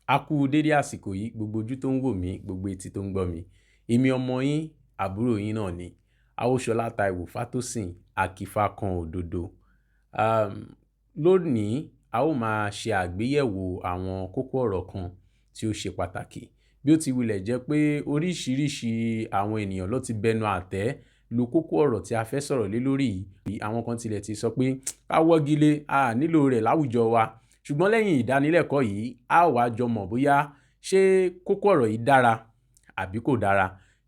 A kú dédé àsìkò yìí, gbogbo ojú tó ń wò mí, gbogbo etí tó ń gbọ́ mi. Èmi ọmọ yín, àbúrò yín náà ni. Awóṣọlá Táíwò Fátósìn, Akífá kan òdodo. Lónìí, a ó máa ṣe àgbéyẹ̀wò àwọn kókó ọ̀rọ̀ kan tí ó ṣe pàtàkì. Bí ó ti wulẹ̀ jẹ́ pé oríṣiríṣi àwọn ènìyàn ló ti bẹnu àtẹ́ lu kókó ọ̀rọ̀ tí a fẹ́ sọ̀rọ̀ lé lórí yìí. Àwọn kan tilẹ̀ ti sọ pé ká wọ́gilé, a nílò rẹ̀ láwùjọ wa. Ṣùgbọ́n lẹ́yìn ìdánilẹ́kọ̀ọ́ yìí, a ó wá jọ mọ̀ bóyá ṣé kókó ọ̀rọ̀ yìí dára àbí kò dára.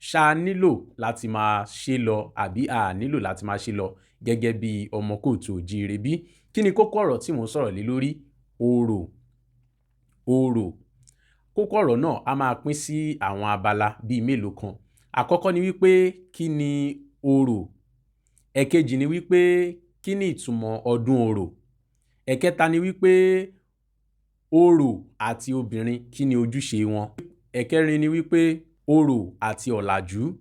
Ṣá nílò láti máa ṣe lọ àbí a nílò láti máa ṣe lọ gẹ́gẹ́ bí ọmọ kóòtù òjíire bí. Kí ni kókó ọ̀rọ̀ tí mò ń sọ̀rọ̀ lé lórí? Orò. Orò. Kókó ọ̀rọ̀ náà a máa pín sí àwọn abala bíi mélòó kan. Àkọ́kọ́ ni wípé kí ni orò? Ẹ̀kejì ni wípé kí ni ìtumọ̀ ọdún orò? Ẹ̀kẹta ni wípé orò àti obìnrin kí ni ojúṣe wọn? Ẹ̀kẹrin ni wípé orò àti ọ̀làjú.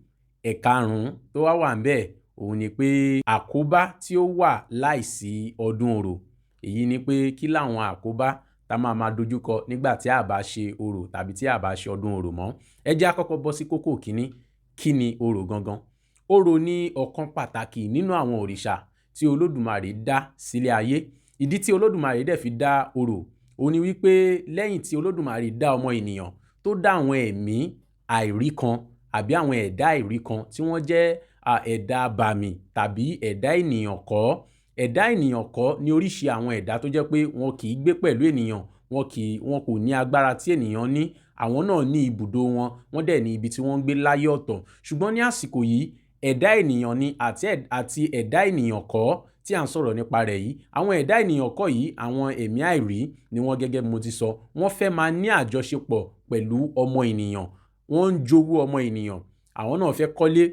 Ẹ̀karùn-ún tó wà ńbẹ̀ òun ni pé àkóbá tí ó wà láìsí ọdún orò. Èyí ni pé kí làwọn àkóbá tá máa dojúkọ nígbà tí a bá ṣe orò tàbí tí a bá ṣe ọdún orò mọ́. Ẹ jẹ́ á kọ́kọ́ bọ́ sí kókó kínní. Kí ni orò gangan? Orò ni ọ̀kan pàtàkì nínú àwọn òrìṣà tí Olódùmarè dá sílé ayé. Ìdí tí Olódùmarè dẹ̀ fi dá orò òun ni wípé lẹ́yìn tí Olódùmarè dá ọmọ ènìyàn tó dá àwọn ẹ̀mí àìrí kan àbí àwọn ẹ̀dá àìrí kan tí wọ́n jẹ́ ẹ̀dá abàmì tàbí ẹ̀dá ènìyàn kọ́. Ẹ̀dá ènìyàn kọ́ ní oríṣi àwọn ẹ̀dá tó jẹ́ pé wọn kì í gbé pẹ̀lú ènìyàn, wọn kò ní agbára tí ènìyàn ní. Àwọn náà ní ibùdó wọn, wọ́n dẹ̀ ní ibi tí wọ́n ń gbé láyé ọ̀tọ̀. Ṣùgbọ́n ní àsìkò yìí, ẹ̀dá ènìyàn ni àti ẹ̀dá ènìyàn kọ́ tí à ń sọ̀rọ̀ nípa rẹ̀ yìí. Àwọn ẹ̀dá ènìyàn kọ́ yìí, àwọn ẹ̀mí àìrí ni wọ́n gẹ́gẹ́ bí mo ti sọ. Wọ́n fẹ́ máa ní àjọṣepọ̀ pẹ̀lú ọmọ ènìyàn. Wọ́n ń jowú ọmọ ènìyàn. Àwọn náà fẹ́ kọ́lé.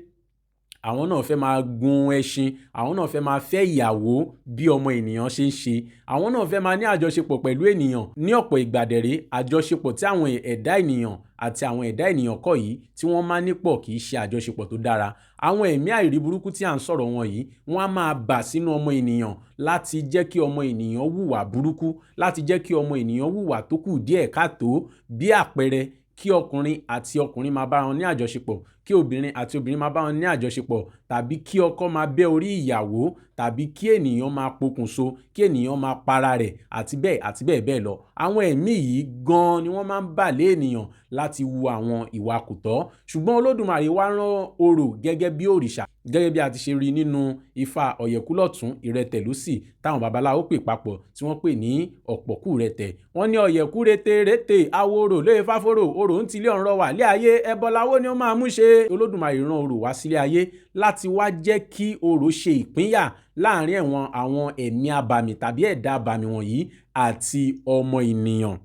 Àwọn náà fẹ́ máa gun ẹṣin. Àwọn náà fẹ́ máa fẹ́ ìyàwó bí ọmọ ènìyàn ṣe ń ṣe. Àwọn náà fẹ́ máa ní àjọṣepọ̀ pẹ̀lú ènìyàn. Ní ọ̀pọ̀ ìgbà dẹ̀ré, àjọṣepọ̀ tí àwọn ẹ̀dá ènìyàn àti àwọn ẹ̀dá ènìyàn kọ́ yìí tí wọ́n máa ní pọ̀ kì í ṣe àjọṣepọ̀ tó dára. Àwọn ẹ̀mí àìrí burúkú tí à ń sọ̀rọ̀ wọn yìí, wọ́n á máa bà sínú ọmọ ènìyàn láti jẹ́ kí ọmọ ènìyàn hùwà burúkú, láti jẹ́ kí ọmọ ènìyàn hùwà tó kù díẹ̀ káàtó. Bí àpẹẹrẹ, kí ọkùnrin àti ọkùnrin máa bá wọn ní àjọṣepọ̀, kí obìnrin àti obìnrin máa bá wọn ní àjọṣepọ̀, tàbí kí ọkọ máa bẹ́ orí ìyàwó, tàbí kí ènìyàn máa pokùnso, kí ènìyàn máa para rẹ̀ àti bẹ́ẹ̀ bẹ́ẹ̀ lọ. Àwọn ẹ̀mí yìí gan-an ni wọ́n máa ń bà lé ènìyàn láti wu àwọn ìwà kò tọ́. Ṣùgbọ́n Olódùmarè wá rán orò gẹ́gẹ́ bí òrìṣà, gẹ́gẹ́ bí a ti ṣe rí nínú Ifá ọ̀yẹ̀kúlọ̀tún ìrẹtẹ̀lósì táwọn babaláwo pè papọ̀ tí wọ́n pè ní ọ̀pọ̀kúrẹtẹ̀. Wọ́n ní ọ̀yẹ̀kú rete aworò lóye fáforò, orò ń tilé ọ̀run wà lé ayé, ẹbọ láwo ni ó máa mú ṣe. Olódùmarè rán orò wá sílé ayé láti wá jẹ́ kí orò ṣe ìpínyà láàrin àwọn ẹ̀mí abàmì tàbí ẹ̀dá abàmì wọ̀nyí àti ọmọ ènìyàn.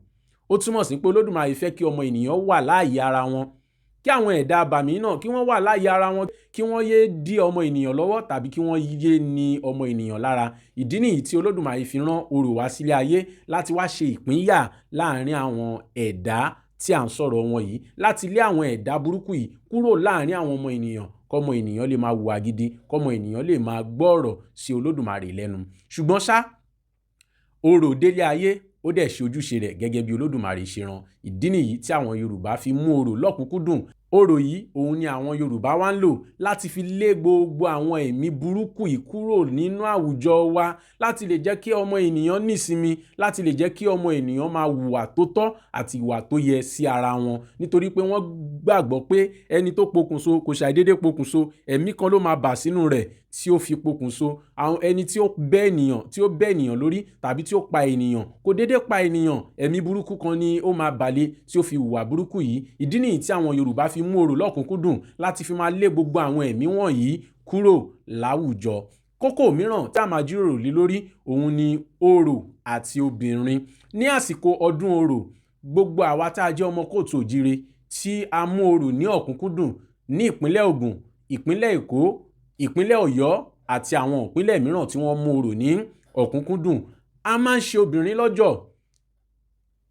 Ó túmọ̀ sí pé Olódùmarè fẹ́ kí ọmọ ènìyàn wà láàyè ara wọn, kí àwọn ẹ̀dá abàmì náà kí wọ́n wà láàyè ara wọn, kí wọ́n yé dí ọmọ ènìyàn lọ́wọ́ tàbí kí wọ́n yé ní ọmọ ènìyàn lára. Ìdí nìyí tí Olódùmarè fi rán orò wá sílé ayé láti wá ṣe ìpínyà láàrin àwọn ẹ̀dá tí à ń sọ̀rọ̀ wọn yìí, láti lé àwọn ẹ̀dá burúkú yìí kúrò láàrin àwọn ọmọ ènìyàn, kọ́mọ ènìyàn lè máa hùwà gidi, kọ́mọ ènìyàn lè máa gbọ́ ọ̀rọ̀ sí Olódùmarè lẹ́nu. Ṣùgbọ́n ṣá, orò délé ayé ó dẹ̀ ṣe ojúṣe rẹ̀ gẹ́gẹ́ bí Olódùmarè ṣe rán. Ìdí nìyí tí àwọn Yorùbá fi mú orò lọ́kùnkúndùn. Orò yìí òun ni àwọn Yorùbá wá ń lò láti fi lé gbogbo àwọn ẹ̀mí burúkú yìí kúrò nínú àwùjọ wa, láti lè jẹ́ kí ọmọ ènìyàn nísinmi, láti lè jẹ́ kí ọmọ ènìyàn máa hùwà tó tọ́ àti ìwà tó yẹ sí ara wọn. Nítorí pé wọ́n gbàgbọ́ pé ẹni tó pokùnso kò ṣàìdédé pokùnso, ẹ̀mí kan ló máa bà sínú rẹ̀ tí ó fi pokùnso. Àwọn ẹni tí ó bẹ́ ènìyàn lórí tàbí tí ó pa ènìyàn kò dédé pa ènìyàn, ẹ̀mí burúkú kan ni ó máa bà lé tí ó fi hùwà burúkú yìí. Ìdí nìyí tí àwọn Yorùbá fi mú orò lọ́kùnkúndùn láti fi máa lé gbogbo àwọn ẹ̀mí wọ̀nyí kúrò láwùjọ. Kókó mìíràn tí a máa jíròrò lé lórí òun ni orò àti obìnrin. Ní àsìkò ọdún orò, gbogbo àwa tá a jẹ́ ọmọ kóòtù òjíire tí a mú orò ní ọ̀kúnkúndùn ní ìpínlẹ̀ Ògùn, ìpínlẹ̀ Èkó, ìpínlẹ̀ Ọ̀yọ́ àti àwọn ìpínlẹ̀ mìíràn tí wọ́n mú orò ní ọ̀kúnkúndùn, a máa ń ṣe obìnrin lọ́jọ̀.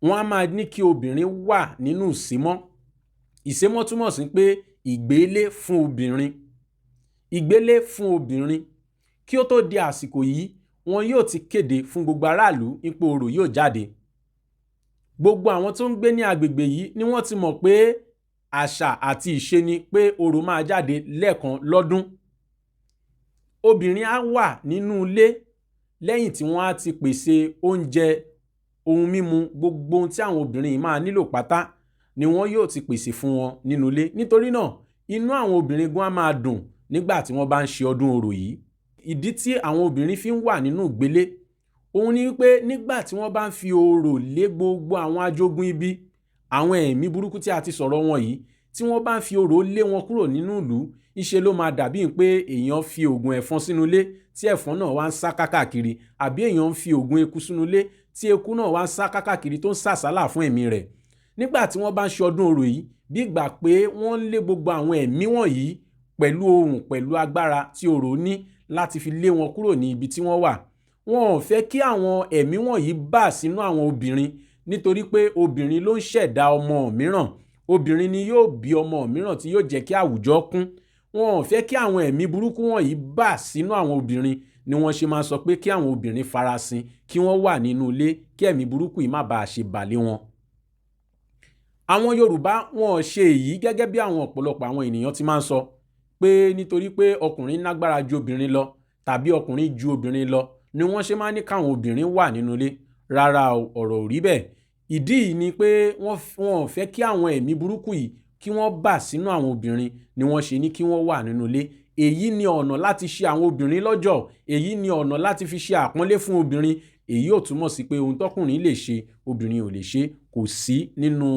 Wọ́n á máa ní kí obìnrin wà nínú ìsémọ́. Ìsémọ́ túmọ̀ sí pé ìgbélé fún obìnrin. Ìgbélé fún obìnrin. Kí ó tó di àsìkò yìí, wọn yóò ti kéde fún gbogbo aráàlú ipò orò yóò jáde. gbogbo àwọn tó ń gbé ní agbègbè yìí ni wọ́n ti mọ̀ pé àṣà àti ìṣe ni pé orò máa jáde lẹ́ẹ̀kan lọ́dún. Obìnrin á wà nínú ilé lẹ́yìn tí wọ́n á ti pèsè oúnjẹ, ohun mímu, gbogbo ohun tí àwọn obìnrin yìí máa nílò pátá ni wọ́n yóò ti pèsè fún wọn nínú ilé. Nítorí náà inú àwọn obìnrin gan á máa dùn nígbà tí wọ́n bá ń ṣe ọdún orò yìí. Ìdí tí àwọn obìnrin fi ń wà nínú ìgbélé òun ni wípé nígbà tí wọ́n bá ń fi orò lé gbogbo àwọn ajogun ibi, àwọn ẹ̀mí burúkú tí a ti sọ̀rọ̀ wọn yìí, tí wọ́n bá ń fi orò lé wọn kúrò nínú ìlú, ìṣe ló máa dàbí pé èèyàn fi oògùn ẹ̀fọn sínú ilé tí ẹ̀fọn náà wá ń sá kákàkiri, àbí èèyàn ń fi oògùn eku sínú ilé tí eku náà wá ń sá kákàkiri tó ń sàsálà fún ẹ̀mí rẹ̀. Nígbà tí wọ́n bá ń ṣe ọdún orò yìí, bí ìgbà pé wọ́n ń lé gbogbo àwọn ẹ̀mí wọ̀nyí pẹ̀lú ohùn, pẹ̀lú agbára tí orò ní láti fi lé wọn kúrò ní ibi tí wọ́n wà. Wọn ò fẹ́ kí àwọn ẹ̀mí wọ̀nyí bà sínú àwọn obìnrin, nítorí pé obìnrin ló ń ṣẹ̀dá ọmọ mìíràn. Obìnrin ni yóò bí ọmọ mìíràn tí yóò jẹ́ kí àwùjọ kún. Wọn ò fẹ́ kí àwọn ẹ̀mí burúkú wọ̀nyí bà sínú àwọn obìnrin, ni wọ́n ṣe máa sọ pé kí àwọn obìnrin farasin, kí wọ́n wà nínú ilé, kí ẹ̀mí burúkú yìí má bàa ṣe bà lé wọn. Àwọn Yorùbá wọn ò ṣe èyí gẹ́gẹ́ bí àwọn ọ̀pọ̀lọpọ̀ àwọn ènìyàn ti máa ń sọ pé nítorí pé ọkùnrin lágbára ju obìnrin lọ tàbí ọkùnrin ju obìnrin lọ ni wọ́n ṣe máa ń ní káwọn obìnrin wà nínú ilé. Rárá o, ọ̀rọ̀ ò rí bẹ́ẹ̀. Ìdí yìí ni pé wọ́n ò fẹ́ kí àwọn ẹ̀mí burúkú yìí kí wọ́n bà sínú àwọn obìnrin, ni wọ́n ṣe ní kí wọ́n wà nínú ilé. Èyí ni ọ̀nà láti ṣe àwọn obìnrin lọ́jọ̀. Èyí ni ọ̀nà láti fi ṣe àpọ́nlé fún obìnrin. Èyí ò túmọ̀ sí pé ohun tọkùnrin lè ṣe obìnrin ò lè ṣe. Kò sí nínú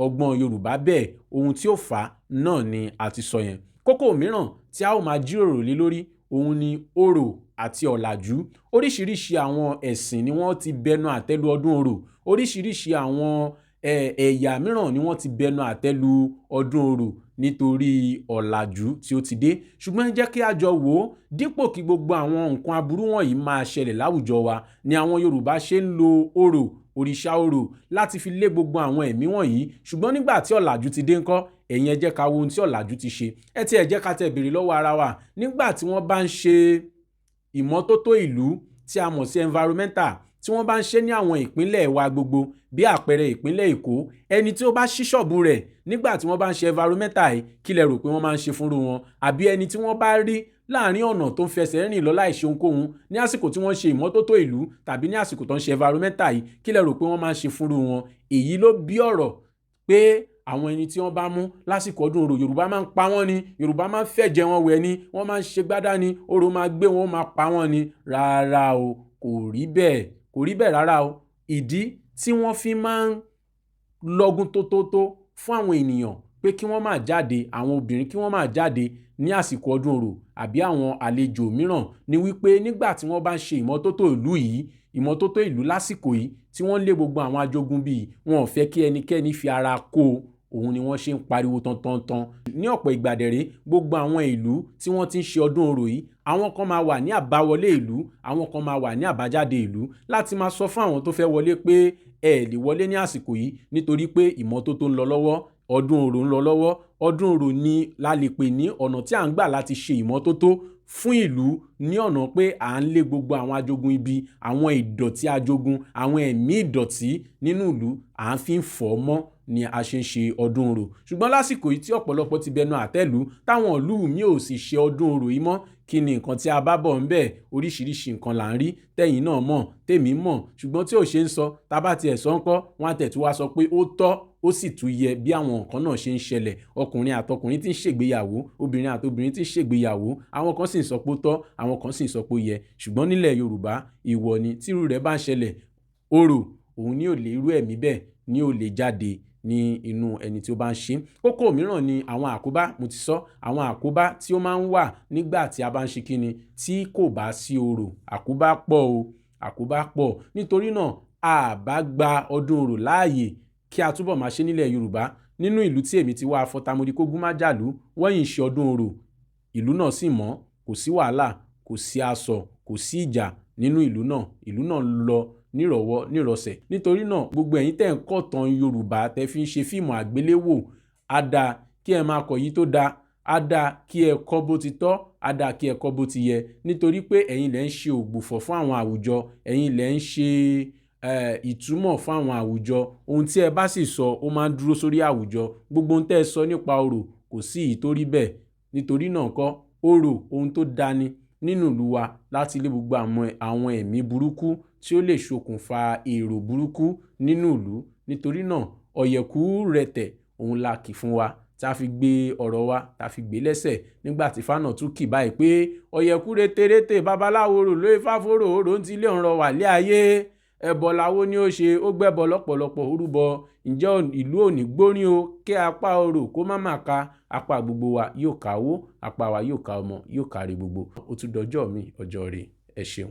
ọgbọ́n Yorùbá bẹ́ẹ̀. Ohun tí ó fà á náà ni a ti sọ yẹn. Kókó mìíràn tí a ó máa jíròrò lé lórí òun ni orò àti ọ̀làjú. Oríṣiríṣi àwọn ẹ̀sìn ni wọ́n ti bẹnu àtẹ́lu ọdún orò. Oríṣiríṣi àwọn ẹ̀yà mìíràn ni wọ́n ti bẹnu àtẹ́lu ọdún orò nítorí ọ̀làjú tí ó ti dé. Ṣùgbọ́n jẹ́ kí a jọ wò ó, dípò kí gbogbo àwọn nǹkan aburú wọ̀nyí máa ṣẹlẹ̀ láwùjọ wa ni àwọn Yorùbá ṣe ń lo orò, òrìṣà orò láti fi lé gbogbo àwọn ẹ̀mí wọ̀nyí. Ṣùgbọ́n nígbà tí ọ̀làjú ti dé ńkọ́, ẹ̀yin ẹ jẹ́ ká wo ohun tí ọ̀làjú ti ṣe. Ẹ jẹ́ ká tẹ̀ béèrè lọ́wọ́ ara wa. Nígbà tí wọ́n bá ń ṣe ìmọ́tótó ìlú tí a mọ̀ sí environmental, tí wọ́n bá ń ṣe ní àwọn ìpínlẹ̀ wa gbogbo, bí àpẹẹrẹ ìpínlẹ̀ Èkó, ẹni tí ó bá ṣí ṣọ́ọ̀bù rẹ̀ nígbà tí wọ́n bá ń ṣe environmental yìí, kí lẹ rò pé wọ́n máa ń ṣe fúnrú wọn? Àbí ẹni tí wọ́n bá rí láàrin ọ̀nà tó ń fẹsẹ̀ rìn lọ láì ṣe ohunkóhun ní àsìkò tí wọ́n ṣe ìmọ́tótó ìlú tàbí ní àsìkò tó ń ṣe environmental yìí, kí lẹ rò pé wọ́n máa ń ṣe fúnrú wọn? Èyí ló bí ọ̀rọ̀ pé àwọn ẹni tí wọ́n bá mú lásìkò ọdún orò, Yorùbá máa ń pa wọ́n ni, Yorùbá máa ń fẹ̀jẹ̀ wọn wẹ̀ ni, wọ́n máa ń ṣe gbádá ni, orò máa gbé wọn, máa pa wọ́n ni. Rárá o, kò rí bẹ́ẹ̀. Kò rí bẹ́ẹ̀ rárá o. Ìdí tí wọ́n fi máa ń lọ́gun tótótó fún àwọn ènìyàn pé kí wọ́n má jáde, àwọn obìnrin kí wọ́n má jáde ní àsìkò ọdún orò àbí àwọn àlejò mìíràn ni wípé nígbà tí wọ́n bá ń ṣe ìmọ́tótó ìlú yìí, ìmọ́tótó ìlú lásìkò yìí tí wọ́n lé gbogbo àwọn ajogun bíi, wọn ò fẹ́ kí ẹnikẹ́ni fi ara kó. Òun ni wọ́n ṣe ń pariwo tantantan. Ní ọ̀pọ̀ ìgbà dẹ̀rẹ́, gbogbo àwọn ìlú tí wọ́n ti ń ṣe ọdún orò yìí, àwọn kan máa wà ní àbáwọlé ìlú, àwọn kan máa wà ní àbájáde ìlú láti máa sọ fún àwọn tó fẹ́ wọlé pé ẹ lè wọlé ní àsìkò yìí nítorí pé ìmọ́tótó ń lọ lọ́wọ́, ọdún orò ń lọ lọ́wọ́. Ọdún orò ni la lè pè ní ọ̀nà tí à ń gbà láti ṣe ìmọ́tótó fún ìlú, ní ọ̀nà pé à ń lé gbogbo àwọn ajogun ibi, àwọn ìdọ̀tí ajogun, àwọn ẹ̀mí ìdọ̀tí nínú ìlú, à ń fi fọ̀ mọ́ ni a ṣe ń ṣe ọdún orò. Ṣùgbọ́n lásìkò yìí tí ọ̀pọ̀lọpọ̀ ti bẹnu àtẹ́lù, táwọn ìlú mi ò sì ṣe ọdún orò yìí mọ́, kí ni nǹkan tí a bá bọ̀ ń bẹ̀? Oríṣiríṣi nǹkan là ń rí, tẹ̀yin náà mọ̀, tèmi mọ̀, ṣùgbọ́n tí ò ṣe ń sọ, tá bá tiẹ̀ sọ ńkọ́, wọ́n á tẹ̀tú wá sọ pé ó tọ́, ó sì tún yẹ bí àwọn nǹkan náà ṣe ń ṣẹlẹ̀. Ọkùnrin àtọkùnrin tí ń ṣègbéyàwó, obìnrin àtobìnrin tí ń ṣègbéyàwó, àwọn kan sì ń sọ pé ó tọ́, àwọn kan sì ń sọ pé ó yẹ. Ṣùgbọ́n nílẹ̀ Yorùbá, ìwọ ni tí irú rẹ̀ bá ń ṣẹlẹ̀, orò òun ni ò lè irú ẹ̀mí bẹ́ẹ̀ ni ò lè jáde ní inú ẹni tí ó bá ń ṣe. Kókó mìíràn ni àwọn àkóbá. Mo ti sọ àwọn àkóbá tí ó máa ń wà nígbà tí a bá ń ṣe kíni tí kò bá sí orò. Àkóbá pọ̀ o, àkóbá pọ̀. Nítorí náà a bá gba ọdún orò láàyè kí a túbọ̀ máa ṣe nílẹ̀ Yorùbá. Nínú ìlú tí èmi ti wá, Afọ̀tamodi kógún má jàlú, wọ́n yìí ń ṣe ọdún orò, ìlú náà sì mọ́, kò sí wàhálà, kò sí asọ̀, kò sí ìjà nínú ìlú náà lọ nírọ̀wọ́ nírọ̀sẹ̀. Nítorí náà gbogbo ẹ̀yin tẹ́ ń kọ̀tàn Yorùbá tẹ́ fi ń ṣe fíìmù àgbéléwò, á dáa kí ẹ máa kọ̀ yìí tó dáa, á dáa kí ẹ kọ́ bó ti tọ́, á dáa kí ẹ kọ́ bó ti yẹ. Nítorí pé ẹ̀yin lẹ ń ṣe ògbùfọ̀ fún àwọn àwùjọ, ẹ̀yin lẹ ń ṣe ìtumọ̀ fún àwọn àwùjọ. Ohun tí ẹ bá sì sọ ó máa ń dúró sórí àwùjọ. Gbogbo ohun tẹ́ ẹ sọ nípa orò kò sí èyí tó rí bẹ́ẹ̀. Nítorí náà ńkọ́, orò ohun tó dáni nínú ìlú wa láti lé gbogbo àwọn ẹ̀mí burúkú tí ó lè ṣokùnfà èrò burúkú nínú ìlú. Nítorí náà ọ̀yẹ̀kú rẹtẹ̀ òun la kì fún wa tá a fi gbé ọ̀rọ̀ wa tá a fi gbé lẹ́sẹ̀ nígbà tí Ifá náà tún kì báyìí pé ọ̀yẹ̀kú reterete babaláwo rò ló Ifá fòrò orò ń tilé ọ̀rọ̀ wà lé ayé. Ẹbọ láwo ni ó ṣe, ó gbẹ́bọ lọ́pọ̀lọpọ̀ orúbọ. Ǹjẹ́ ìlú ò ní gbórín o kí apá orò kó má má ka, apá gbogbo wa yóò káwó, apá wa yóò ká ọmọ, yóò kárí gbogbo. Ó tún dọjọ́ mi ọjọ́ rẹ̀. Ẹ ṣeun.